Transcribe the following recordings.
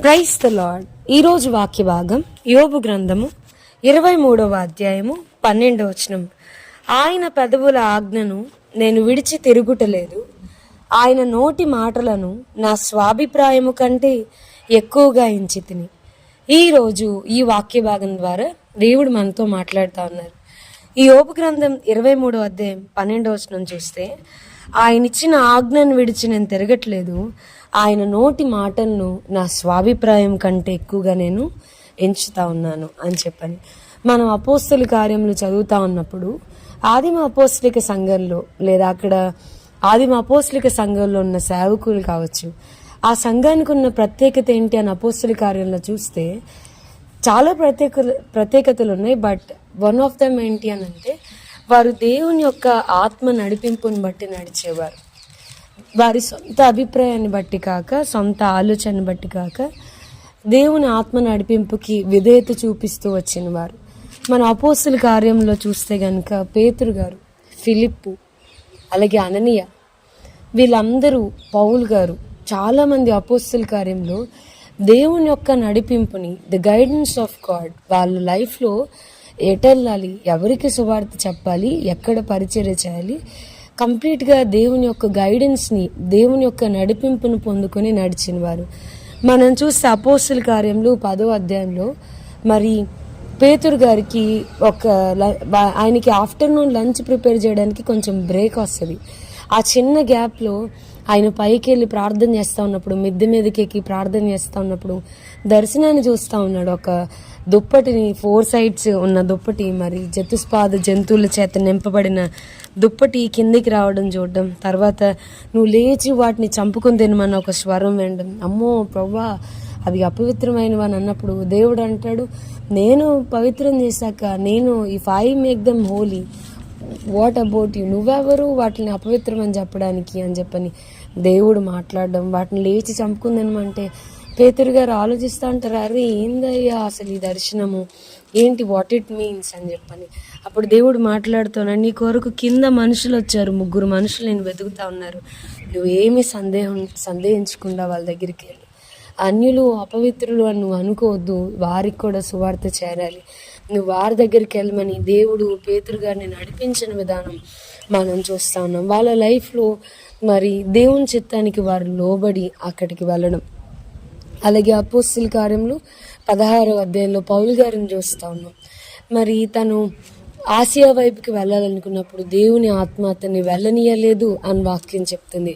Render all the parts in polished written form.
Praise the lord. ఈరోజు వాక్య భాగం యోబు గ్రంథము 23వ అధ్యాయము 12వ వచనం. ఆయన పెదవుల ఆజ్ఞను నేను విడిచి తిరుగుటలేదు, ఆయన నోటి మాటలను నా స్వాభిప్రాయము కంటే ఎక్కువగా ఎంచితిని. ఈరోజు ఈ వాక్య భాగం ద్వారా దేవుడు మనతో మాట్లాడుతూ ఉన్నారు. ఈ యోబు గ్రంథం 23వ అధ్యాయం 12వ వచనం చూస్తే, ఆయన ఇచ్చిన ఆజ్ఞను విడిచి నేను తిరగట్లేదు, ఆయన నోటి మాటలను నా స్వాభిప్రాయం కంటే ఎక్కువగా నేను ఎంచుతా ఉన్నాను అని చెప్పని. మనం అపోస్తల కార్యములు చదువుతా ఉన్నప్పుడు ఆదిమ అపోస్తలిక సంఘంలో లేదా అక్కడ ఆదిమ అపోస్తలిక సంఘంలో ఉన్న సేవకులు కావచ్చు, ఆ సంఘానికి ఉన్న ప్రత్యేకత ఏంటి అని అపోస్తల కార్యంలో చూస్తే చాలా ప్రత్యేకతలు ఉన్నాయి. బట్ వన్ ఆఫ్ దమ్ ఏంటి అని అంటే, వారు దేవుని యొక్క ఆత్మ నడిపింపుని బట్టి నడిచేవారు. వారి సొంత అభిప్రాయాన్ని బట్టి కాక, సొంత ఆలోచనని బట్టి కాక, దేవుని ఆత్మ నడిపింపుకి విధేయత చూపిస్తూ వచ్చిన వారు. మన అపోస్తల కార్యంలో చూస్తే గనుక పేతురు గారు, ఫిలిప్పు, అలాగే అననీయ, వీళ్ళందరూ, పౌలు గారు, చాలామంది అపోస్తల కార్యంలో దేవుని యొక్క నడిపింపుని, ద గైడెన్స్ ఆఫ్ గాడ్, వాళ్ళ లైఫ్లో ఎటెళ్ళాలి, ఎవరికి సువార్త చెప్పాలి, ఎక్కడ పరిచర్య చేయాలి, కంప్లీట్గా దేవుని యొక్క గైడెన్స్ని, దేవుని యొక్క నడిపింపును పొందుకొని నడిచిన వారు. మనం చూస్తే అపోస్తల కార్యంలో 10వ అధ్యాయంలో మరి పేతురు గారికి ఆయనకి ఆఫ్టర్నూన్ లంచ్ ప్రిపేర్ చేయడానికి కొంచెం బ్రేక్ వస్తుంది. ఆ చిన్న గ్యాప్లో ఆయన పైకి వెళ్ళి ప్రార్థన చేస్తూ ఉన్నప్పుడు, మిద్దె మీదకి ఎక్కి ప్రార్థన చేస్తూ ఉన్నప్పుడు దర్శనాన్ని చూస్తూ ఉన్నాడు. ఒక దుప్పటిని, 4 sides ఉన్న దుప్పటి, మరి చతుస్పాద జంతువుల చేత నింపబడిన దుప్పటి కిందికి రావడం చూడడం, తర్వాత నువ్వు లేచి వాటిని చంపుకుని తినమన్న ఒక స్వరం వినడం. అమ్మో ప్రవ్వా, అవి అపవిత్రమైనవి అని అన్నప్పుడు దేవుడు అంటాడు, నేను పవిత్రం చేశాక, నేను if I make them holy, what about you, నువ్వెవరు వాటిని అపవిత్రం అని చెప్పడానికి అని చెప్పని దేవుడు మాట్లాడడం, వాటిని లేచి చంపుకుందనమంటే పేతురు గారు ఆలోచిస్తూ అంటారు, అరే ఏందయ్యా అసలు ఈ దర్శనము ఏంటి, వాట్ ఇట్ మీన్స్ అని చెప్పని. అప్పుడు దేవుడు మాట్లాడుతున్నాడు, నీ కొరకు కింద మనుషులు వచ్చారు, 3 మనుషులు నేను వెతుకుతా ఉన్నారు, నువ్వేమీ సందేహించకుండా వాళ్ళ దగ్గరికి వెళ్ళి, అన్యులు అపవిత్రులు అని నువ్వు అనుకోవద్దు, వారికి కూడా సువార్త చేరాలి, నువ్వు వారి దగ్గరికి వెళ్ళమని దేవుడు పేతురు గారిని నడిపించిన విధానం మనం చూస్తా ఉన్నాం. వాళ్ళ లైఫ్లో మరి దేవుని చిత్తానికి వారు లోబడి అక్కడికి వెళ్ళడం. అలాగే అపోస్తల కార్యంలో 16వ అధ్యాయంలో పౌలు గారిని చూస్తూ ఉన్నాం. మరి తను ఆసియా వైపుకి వెళ్ళాలనుకున్నప్పుడు దేవుని ఆత్మ అతన్ని వెళ్ళనీయలేదు అని వాక్యం చెప్తుంది.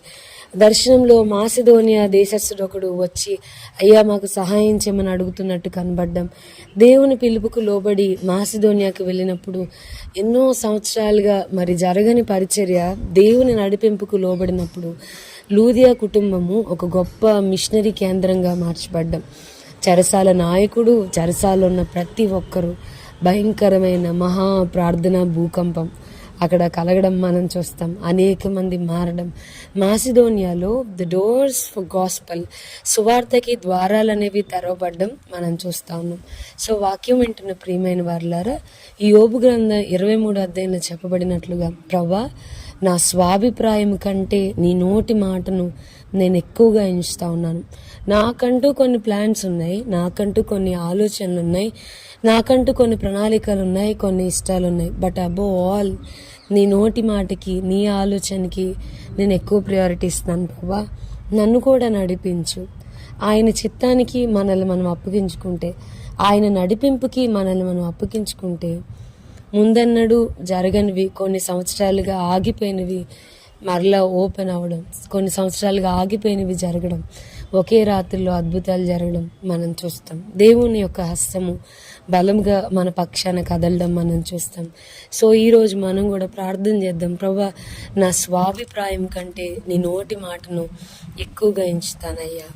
దర్శనంలో మాసిదోనియా దేశస్థుడు ఒకడు వచ్చి, అయ్యా మాకు సహాయం చేయమని అడుగుతున్నట్టు కనబడ్డం. దేవుని పిలుపుకు లోబడి మాసిదోనియాకి వెళ్ళినప్పుడు ఎన్నో సంవత్సరాలుగా మరి జరగని పరిచర్య దేవుని నడిపింపుకు లోబడినప్పుడు లూదియా కుటుంబము ఒక గొప్ప మిషనరీ కేంద్రంగా మార్చబడ్డం. చెరసాల నాయకుడు, చెరసాలలో ఉన్న ప్రతి ఒక్కరూ, భయంకరమైన మహా ప్రార్థన భూకంపం అక్కడ కలగడం మనం చూస్తాం. అనేక మంది మారడం. మాసిదోనియాలో ద డోర్స్ ఫర్ గాస్పల్, సువార్తకి ద్వారాలు అనేవి తెరవబడ్డం మనం చూస్తా ఉన్నాం. సో వాక్యం వింటున్న ప్రియమైన వారులారా, ఈ యోబు గ్రంథం 23వ అధ్యాయంలో చెప్పబడినట్లుగా, ప్రవ్వా నా స్వాభిప్రాయం కంటే నీ నోటి మాటను నేను ఎక్కువగా ఎంచుతా ఉన్నాను. నాకంటూ కొన్ని ప్లాన్స్ ఉన్నాయి, నాకంటూ కొన్ని ఆలోచనలు ఉన్నాయి, నాకంటూ కొన్ని ప్రణాళికలు ఉన్నాయి, కొన్ని ఇష్టాలు ఉన్నాయి. బట్ అబోవ్ ఆల్ నీ నోటి మాటకి, నీ ఆలోచనకి నేను ఎక్కువ ప్రయారిటీ ఇస్తున్నాను. ప్రభా నన్ను కూడా నడిపించు. ఆయన చిత్తానికి మనల్ని మనం అప్పగించుకుంటే, ఆయన నడిపింపుకి మనల్ని మనం అప్పగించుకుంటే, ముందన్నడు జరగనివి, కొన్ని సంవత్సరాలుగా ఆగిపోయినవి మరలా ఓపెన్ అవ్వడం, కొన్ని సంవత్సరాలుగా ఆగిపోయినవి జరగడం, ఒకే రాత్రిలో అద్భుతాలు జరగడం మనం చూస్తాం. దేవుని యొక్క హస్తము బలంగా మన పక్షాన కదలడం మనం చూస్తాం. సో ఈరోజు మనం కూడా ప్రార్థన చేద్దాం, ప్రభా నా స్వాభిప్రాయం కంటే నీ నోటి మాటను ఎక్కువగా ఎంచుతానయ్యా,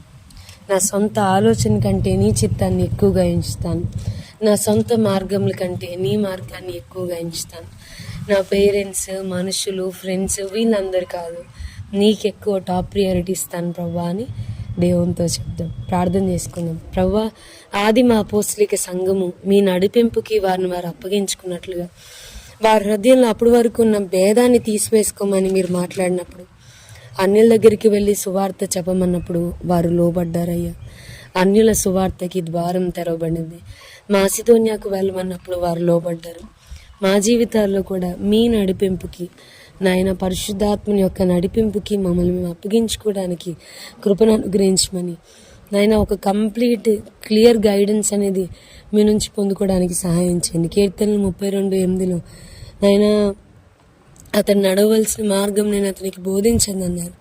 నా సొంత ఆలోచన కంటే నీ చిత్తాన్ని ఎక్కువగా ఎంచుతాను, నా సొంత మార్గముల కంటే నీ మార్గాన్ని ఎక్కువగా ఎంచుతాను. నా పేరెంట్స్, మనుషులు, ఫ్రెండ్స్ వీళ్ళందరూ కాదు, నీకెక్కువ టాప్ ప్రియారిటీ ఇస్తాను ప్రభా అని దేవునితో చెప్దాం. ప్రార్థన చేసుకుందాం. ప్రభా ఆదిమ అపోస్తలిక సంఘము మీ నడిపింపుకి వారిని వారు అప్పగించుకున్నట్లుగా, వారి హృదయంలో అప్పటి వరకు ఉన్న భేదాన్ని తీసివేసుకోమని మీరు మాట్లాడినప్పుడు, అన్యుల దగ్గరికి వెళ్ళి సువార్త చెప్పమన్నప్పుడు వారు లోబడ్డారయ్యా. అన్యుల సువార్తకి ద్వారం తెరవబడింది. మాసిదోన్యాకు వెళ్ళమన్నప్పుడు వారు లోబడ్డారు. మా జీవితాల్లో కూడా మీ నడిపింపుకి, నాయన పరిశుద్ధాత్మని యొక్క నడిపింపుకి మమ్మల్ని మేము అప్పగించుకోవడానికి కృపను అనుగ్రహించమని, నాయన ఒక కంప్లీట్ క్లియర్ గైడెన్స్ అనేది మీ నుంచి పొందుకోవడానికి సహాయం చేయండి. కీర్తనలు 32:8 నాయన అతను నడవలసిన మార్గం నేను అతనికి బోధించదన్నారు.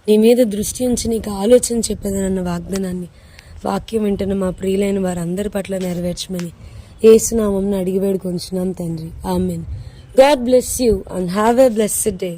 నీ మీద దృష్టి ఉంచి నీకు ఆలోచన చెప్పేదనన్న వాగ్దానాన్ని వాక్యం వింటున్న మా ప్రియులైన వారందరి పట్ల నెరవేర్చమని యేసునామమున అడిగి వేడుకొంచున్నాం తండ్రి. Amen. God bless you and have a blessed day.